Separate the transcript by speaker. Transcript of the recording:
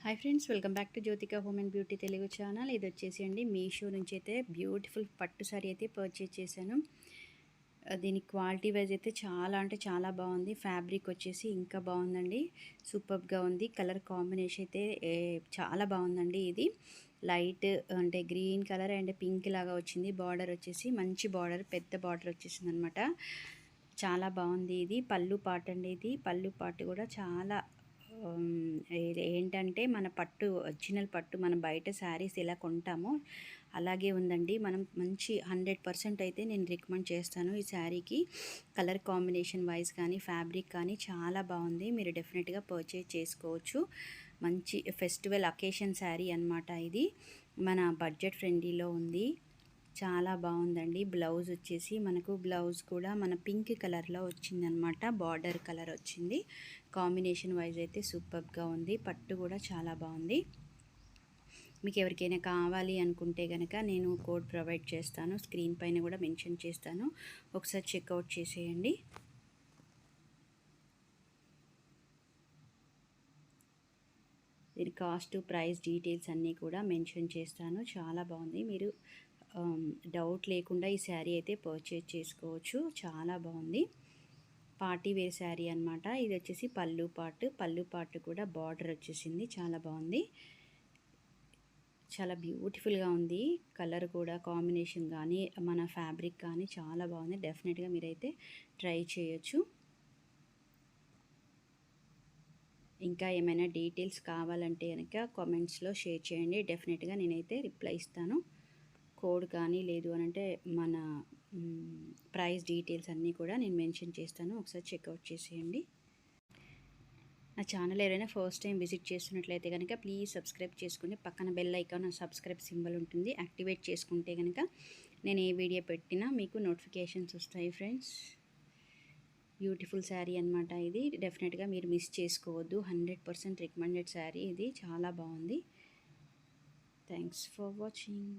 Speaker 1: Hi friends, welcome back to Jyothika home and beauty Telugu channel. ఇది వచ్చేసి అండి మీషో నుంచి అయితే బ్యూటిఫుల్ పట్టు సారీ అయితే పర్చేజ్ చేశాను. దీని క్వాలిటీ వైజ్ అయితే చాలా అంటే చాలా బాగుంది. ఫ్యాబ్రిక్ వచ్చేసి ఇంకా బాగుందండి, సూపర్గా ఉంది. కలర్ కాంబినేషన్ అయితే చాలా బాగుందండి. ఇది లైట్ అంటే గ్రీన్ కలర్ అండ్ పింక్ లాగా వచ్చింది. బార్డర్ వచ్చేసి మంచి బార్డర్, పెద్ద బార్డర్ వచ్చేసింది అనమాట. చాలా బాగుంది. ఇది పళ్ళు పాట అండి. ఇది పళ్ళు పాట కూడా చాలా ఇది ఏంటంటే మన పట్టు, ఒరిజినల్ పట్టు మనం బయట శారీస్ ఎలా కొంటామో అలాగే ఉందండి. మనం మంచి 100% అయితే నేను రికమెండ్ చేస్తాను ఈ శారీకి. కలర్ కాంబినేషన్ వైజ్ కానీ ఫ్యాబ్రిక్ కానీ చాలా బాగుంది. మీరు డెఫినెట్గా పర్చేజ్ చేసుకోవచ్చు. మంచి ఫెస్టివల్ అకేషన్ శారీ అనమాట ఇది. మన బడ్జెట్ ఫ్రెండ్లీలో ఉంది. చాలా బాగుందండి. బ్లౌజ్ వచ్చేసి మనకు బ్లౌజ్ కూడా మన పింక్ కలర్లో వచ్చిందనమాట. బార్డర్ కలర్ వచ్చింది. కాంబినేషన్ వైజ్ అయితే సూపర్గా ఉంది. పట్టు కూడా చాలా బాగుంది. మీకు ఎవరికైనా కావాలి అనుకుంటే కనుక నేను కోడ్ ప్రొవైడ్ చేస్తాను, స్క్రీన్ పైన కూడా మెన్షన్ చేస్తాను. ఒకసారి చెక్అవుట్ చేసేయండి. దీని కాస్ట్, ప్రైస్ డీటెయిల్స్ అన్నీ కూడా మెన్షన్ చేస్తాను. చాలా బాగుంది. మీరు డౌట్ లేకుండా ఈ శారీ అయితే పర్చేజ్ చేసుకోవచ్చు. చాలా బాగుంది. పార్టీ వేర్ శారీ అనమాట. ఇది వచ్చేసి పళ్ళు పాటు కూడా బార్డర్ వచ్చేసింది. చాలా బాగుంది. చాలా బ్యూటిఫుల్గా ఉంది. కలర్ కూడా కాంబినేషన్ కానీ మన ఫ్యాబ్రిక్ కానీ చాలా బాగుంది. డెఫినెట్గా మీరైతే ట్రై చేయొచ్చు. ఇంకా ఏమైనా డీటెయిల్స్ కావాలంటే కనుక కామెంట్స్లో షేర్ చేయండి. డెఫినెట్గా నేనైతే రిప్లై ఇస్తాను. కోడ్ కానీ లేదు అని అంటే మన ప్రైస్ డీటెయిల్స్ అన్నీ కూడా నేను మెన్షన్ చేస్తాను. ఒకసారి చెక్అవుట్ చేసేయండి. నా ఛానల్ ఎవరైనా ఫస్ట్ టైం విజిట్ చేస్తున్నట్లయితే కనుక ప్లీజ్ సబ్స్క్రైబ్ చేసుకోండి. పక్కన బెల్ ఐకాన్ సబ్స్క్రైబ్ సింబల్ ఉంటుంది, యాక్టివేట్ చేసుకుంటే కనుక నేను ఏ వీడియో పెట్టినా మీకు నోటిఫికేషన్స్ వస్తాయి ఫ్రెండ్స్. బ్యూటిఫుల్ శారీ అనమాట ఇది. డెఫినెట్గా మీరు మిస్ చేసుకోవద్దు. 100% రికమెండెడ్ శారీ ఇది. చాలా బాగుంది. Thanks for watching.